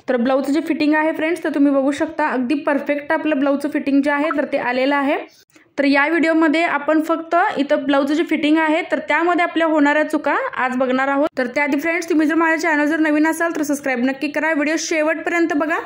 तर ब्लाऊजचं जे फिटिंग आहे फ्रेंड्स, तर तुम्ही बघू शकता अगदी परफेक्ट आपलं ब्लाऊजचं फिटिंग जे आहे तर ते आलेलं आहे। तर या व्हिडिओमध्ये आपण फक्त इथं ब्लाऊजचं जे फिटिंग आहे तर त्यामध्ये आपल्या होणाऱ्या चुका आज बघणार आहोत। तर त्याआधी फ्रेंड्स, तुम्ही जर माझ्या चॅनल जर नवीन असाल तर सबस्क्राइब नक्की करा, व्हिडिओ शेवटपर्यंत बघा।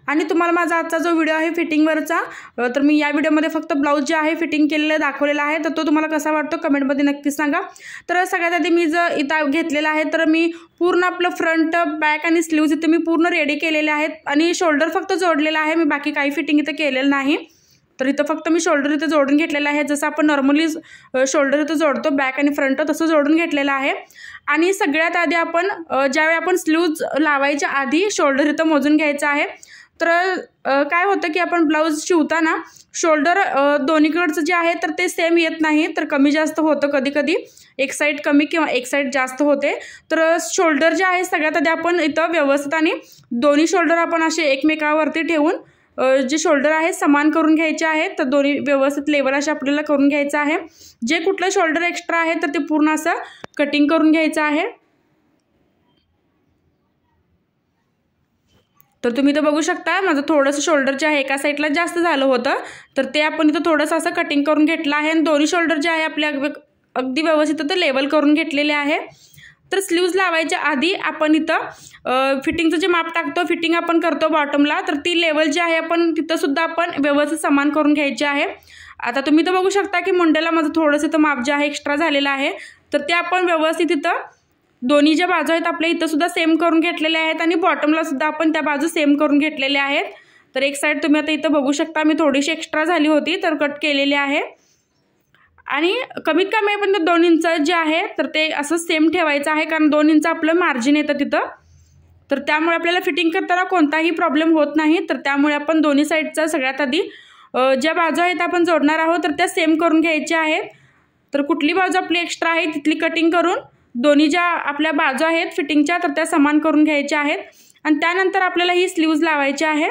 आणि तुम्हाला माझा आजचा जो व्हिडिओ आहे फिटिंगवरचा, तर मी या व्हिडिओमध्ये फक्त ब्लाऊज जे आहे फिटिंग केलेलं दाखवलेला आहे, तर तो तुम्हाला कसा वाटतो कमेंटमध्ये नक्की सांगा। तर सगळ्यात आधी मी जर इथं घेतलेला आहे तर मी पूर्ण आपलं फ्रंट बॅक आणि स्लीव्ज इथे मी पूर्ण रेडी केलेले आहेत आणि शोल्डर फक्त जोडलेला आहे, मी बाकी काही फिटिंग इथे केलेलं नाही। तर इथं फक्त मी शोल्डर इथं जोडून घेतलेला आहे, जसं आपण नॉर्मली शोल्डर इथं जोडतो बॅक आणि फ्रंट, तसं जोडून घेतलेलं आहे। आणि सगळ्यात आधी आपण ज्यावेळी आपण स्लीव्ज लावायच्या आधी शोल्डर इथं मोजून घ्यायचं आहे। तर काय होतं की आपण ब्लाऊज शिवताना शोल्डर दोन्हीकडचं जे आहे तर ते सेम येत नाही, तर कमी जास्त होतं, कधी कधी एक साईड कमी किंवा एक साईड जास्त होते। तर शोल्डर जे आहे सगळ्यात आधी आपण इथं व्यवस्थित आणि दोन्ही शोल्डर आपण असे एकमेकावरती ठेवून जे शोल्डर आहे समान करून घ्यायचे आहेत। तर दोन्ही व्यवस्थित लेवल असे आपल्याला करून घ्यायचं आहे। जे कुठलं शोल्डर एक्स्ट्रा आहे तर ते पूर्ण असं कटिंग करून घ्यायचं आहे। तर तुम्ही इथं बघू शकता माझं थोडंसं शोल्डर जे आहे एका साईडला जास्त झालं होतं, तर ते आपण इथं थोडंसं असं कटिंग करून घेतलं आहे आणि दोन्ही शोल्डर जे आहे आपल्या अगदी व्यवस्थित ते लेवल करून घेतलेले आहे। तर स्लीव्ज लावायच्या आधी आपण इथं फिटिंगचं जे माप टाकतो, फिटिंग आपण करतो बॉटमला, तर ती लेवल जी आहे आपण तिथं सुद्धा आपण व्यवस्थित समान करून घ्यायची आहे। आता तुम्ही इथं बघू शकता की मुंड्याला माझं थोडंसं इथं माप जे आहे एक्स्ट्रा झालेलं आहे, तर ते आपण व्यवस्थित इथं दोन्ही ज्या बाजू आहेत आपल्या इथं सुद्धा सेम करून घेतलेले आहेत आणि बॉटमला सुद्धा आपण त्या बाजू सेम करून घेतलेल्या आहेत। तर एक साईड तुम्ही आता इथं बघू शकता मी थोडीशी एक्स्ट्रा झाली होती तर कट केलेली आहे आणि कमीत कमी पण 2 इंच जे आहे तर ते असं सेम ठेवायचं आहे, कारण 2 इंच आपलं मार्जिन येतं तिथं, तर त्यामुळे आपल्याला फिटिंग करताना कोणताही प्रॉब्लेम होत नाही। तर त्यामुळे आपण दोन्ही साईडचा सगळ्यात आधी ज्या बाजू आहेत आपण जोडणार आहोत तर त्या सेम करून घ्यायच्या आहेत। तर कुठली बाजू आपली एक्स्ट्रा आहे तिथली कटिंग करून दोन्ही ज्या आपल्या बाजू आहेत फिटिंगच्या तर त्या समान करून घ्यायच्या आहेत आणि त्यानंतर आपल्याला ही स्लीव्ज लावायची आहे।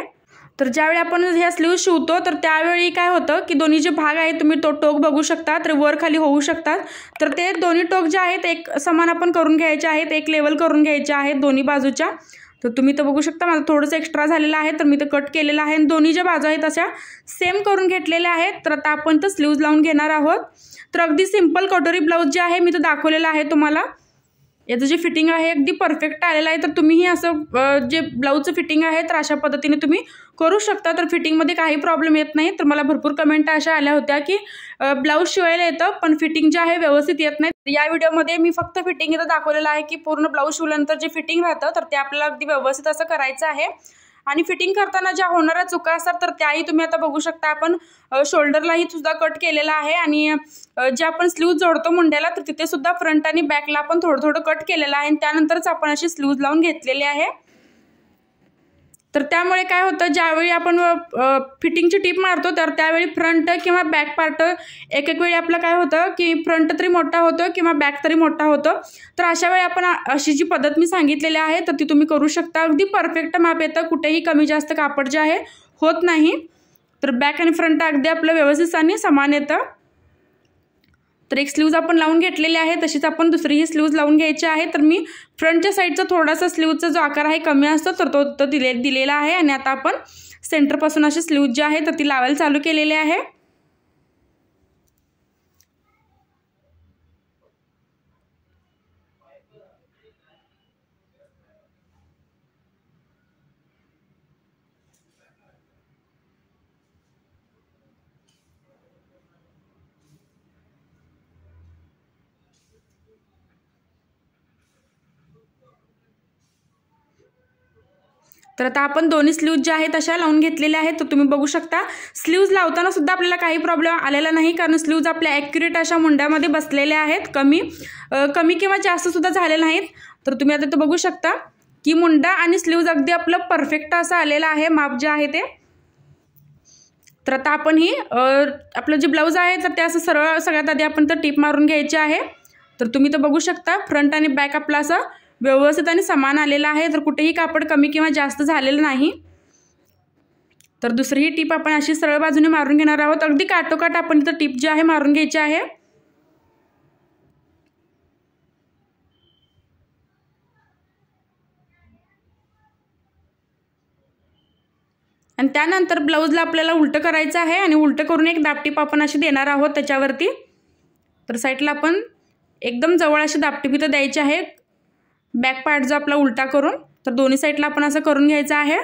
तर ज्यावेळी आपण ह्या स्लीव्ज शिवतो तर त्यावेळी काय होतं की दोन्ही जे भाग आहेत तुम्ही तो टोक बघू शकता तर वर खाली होऊ शकतात, तर ते दोन्ही टोक जे आहेत एक समान आपण करून घ्यायचे आहेत, एक लेवल करून घ्यायचे आहेत दोन्ही बाजूच्या। तर तुम्ही तर बघू शकता माझं थोडंसं एक्स्ट्रा झालेलं आहे, तर मी तर कट केलेलं आहे आणि दोन्ही ज्या बाजू आहेत अशा सेम करून घेतलेल्या आहेत। तर आता आपण तर स्लीव्ज लावून घेणार आहोत। तर अगदी सिंपल कटोरी ब्लाऊज जे आहे मी तो दाखवलेला आहे तुम्हाला, याचं जे फिटिंग आहे अगदी परफेक्ट आलेलं आहे। तर तुम्हीही असं जे ब्लाऊजचं फिटिंग आहे तर अशा पद्धतीने तुम्ही करू शकता, तर फिटिंगमध्ये काही प्रॉब्लेम येत नाही। तर मला भरपूर कमेंट अशा आल्या होत्या की ब्लाऊज शिवायला येतं पण फिटिंग जे आहे व्यवस्थित येत नाही। या व्हिडिओमध्ये मी फक्त फिटिंग इथं दाखवलेलं आहे की पूर्ण ब्लाऊज शिवल्यानंतर जे फिटिंग राहतं तर ते आपल्याला अगदी व्यवस्थित असं करायचं आहे। आणि फिटिंग करताना ज्या होणाऱ्या चुका असतात तर त्याही तुम्ही आता बघू शकता, आपण शोल्डरलाही सुद्धा कट केलेला आहे आणि जे आपण स्लीव्ज जोडतो मुंड्याला तर तिथे सुद्धा फ्रंट आणि बॅकला आपण थोडं थोडं कट केलेलं आहे आणि त्यानंतरच आपण अशी स्लीव्ज लावून घेतलेली आहे। तर त्यामुळे काय होतं ज्यावेळी आपण फिटिंगची टीप मारतो तर त्यावेळी फ्रंट किंवा बॅक पार्ट एक एक वेळी आपलं काय होतं की फ्रंट तरी मोठा होतो किंवा बॅक तरी मोठा होतो। तर अशा वेळी आपण अशी जी पद्धत मी सांगितलेली आहे तर ती तुम्ही करू शकता, अगदी परफेक्ट माप येतं, कुठेही कमी जास्त कापड जे आहे होत नाही। तर बॅक आणि फ्रंट अगदी आपलं व्यवस्थित आणि समान येतं। तर एक स्लीव्ज आपण लावून घेतलेली आहे, तशीच आपण दुसरीही स्लीव्ज लावून घ्यायची आहे। तर मी फ्रंटच्या साईडचा थोडासा स्लीव्जचा जो आकार आहे कमी असतो तर तो दिलेला आहे आणि आता आपण सेंटरपासून अशी स्लीव्ज जी आहे तर ती लावायला चालू केलेली आहे। तर आता आपण दोन्ही स्लीव्ज ज्या आहेत अशा लावून घेतलेल्या आहेत। तर तुम्ही बघू शकता स्लीव्ज लावताना सुद्धा आपल्याला काही प्रॉब्लेम आलेला नाही, कारण स्लीव्ज आपल्या ॲक्युरेट अशा मुंड्यामध्ये बसलेल्या आहेत, कमी किंवा जास्त सुद्धा झाले नाहीत। तर तुम्ही आता इथं बघू शकता की मुंडा आणि स्लीव्ज अगदी आपलं परफेक्ट असं आलेलं आहे माप जे आहे ते। तर आता आपण ही आपलं जे ब्लाऊज आहे तर ते असं सरळ सगळ्यात आधी आपण तर टीप मारून घ्यायची आहे। तर तुम्ही तर बघू शकता फ्रंट आणि बॅक आपलं असं व्यवस्थित आणि समान आलेलं आहे, तर कुठेही कापड कमी किंवा जास्त झालेलं नाही। तर दुसरी टीप आपण अशी सरळ बाजूने मारून घेणार आहोत, अगदी काटोकाट आपण इथं टीप जी आहे मारून घ्यायची आहे। आणि त्यानंतर ब्लाऊजला आपल्याला उलटं करायचं आहे आणि उलटं करून एक दापटीप आपण अशी देणार आहोत त्याच्यावरती। तर साईडला आपण एकदम जवळ अशी दापटीप इथं द्यायची आहे बॅक पार्ट जो आपला उलटा करून। तर दोन्ही साईडला आपण असं करून घ्यायचं आहे।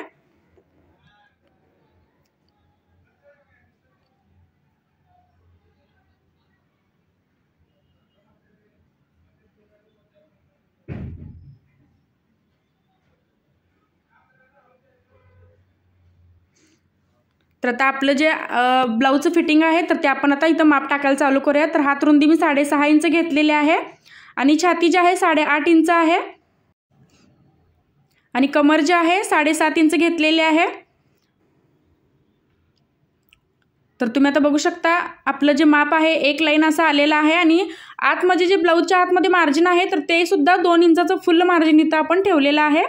तर आता आपलं जे ब्लाऊजचं फिटिंग आहे तर ते आपण आता इथं माप टाकायला चालू करूया। तर हात रुंदी मी 6.5 इंच घेतलेले आहे आणि छाती जी आहे 8.5 इंच आहे आणि कमर जे आहे 7.5 इंच घेतलेले आहे। तर तुम्ही आता बघू शकता आपलं जे माप आहे एक लाईन असं आलेलं आहे आणि आतमध्ये जे ब्लाऊजच्या आतमध्ये मार्जिन आहे तर ते सुद्धा 2 इंचाचं फुल मार्जिन इथं आपण ठेवलेलं आहे।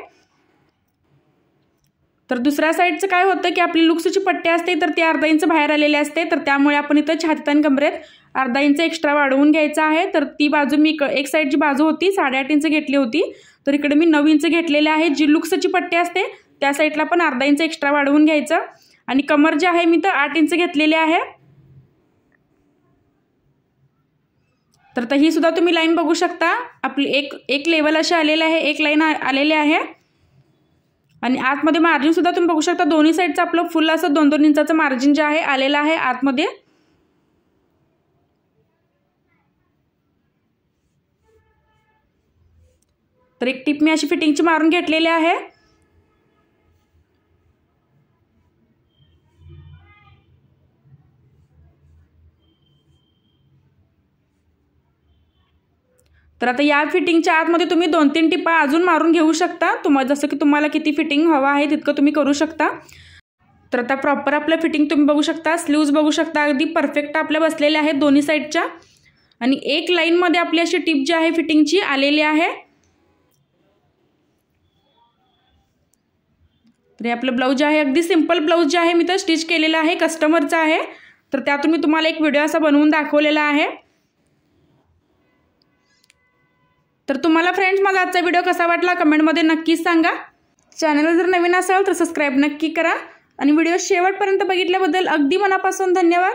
तर दुसऱ्या साईडचं काय होतं की आपली लुक्सची पट्टी असते तर ती अर्धा इंच बाहेर आलेली असते। तर त्यामुळे आपण इथं छातीत आणि कमरेत अर्धा इंच एक्स्ट्रा वाढवून घ्यायचं आहे। तर ती बाजू मी एक साईडची बाजू होती 8.5 इंच घेतली होती तर इकडे मी 9 इंच घेतलेले आहे। जी लुक्सची पट्टी असते त्या साईडला पण अर्धा इंच एक्स्ट्रा वाढवून घ्यायचं आणि कमर जे आहे मी तर 8 इंच घेतलेले आहे। तर ही सुद्धा तुम्ही लाईन बघू शकता आपली एक लेवल अशी आलेली आहे, एक लाईन आलेली आहे आणि आतमध्ये मार्जिन सुद्धा तुम्ही बघू शकता दोन्ही साईडचं आपलं फुल असं 2-2 इंचाचं मार्जिन जे आहे आलेलं आहे आतमध्ये। तर एक टिप मी अशी फिटिंगची मारून घेतलेली आहे। तर आता या फिटिंगच्या आतमध्ये तुम्ही 2-3 टिपा अजून मारून घेऊ शकता जसं की तुम्हाला किती फिटिंग हवा आहे तितकं तुम्ही करू शकता। तर आता प्रॉपर आपलं फिटिंग तुम्ही बघू शकता, स्लीव्ज बघू शकता अगदी परफेक्ट आपल्या बसलेल्या आहेत दोन्ही साईडच्या आणि एक लाईनमध्ये आपली अशी टिप जी आहे फिटिंगची आलेली आहे। तर हे आपलं ब्लाऊज आहे अगदी सिंपल ब्लाऊज जे आहे मी तर स्टिच केलेलं आहे कस्टमरचं आहे। तर त्यातून मी तुम्हाला एक व्हिडिओ असा बनवून दाखवलेला आहे। तर तुम्हाला फ्रेंड्स माझा आजचा व्हिडिओ कसा वाटला कमेंटमध्ये नक्कीच सांगा। चॅनलला जर नवीन असाल तर सबस्क्राईब नक्की करा आणि व्हिडिओ शेवटपर्यंत बघितल्याबद्दल अगदी मनापासून धन्यवाद।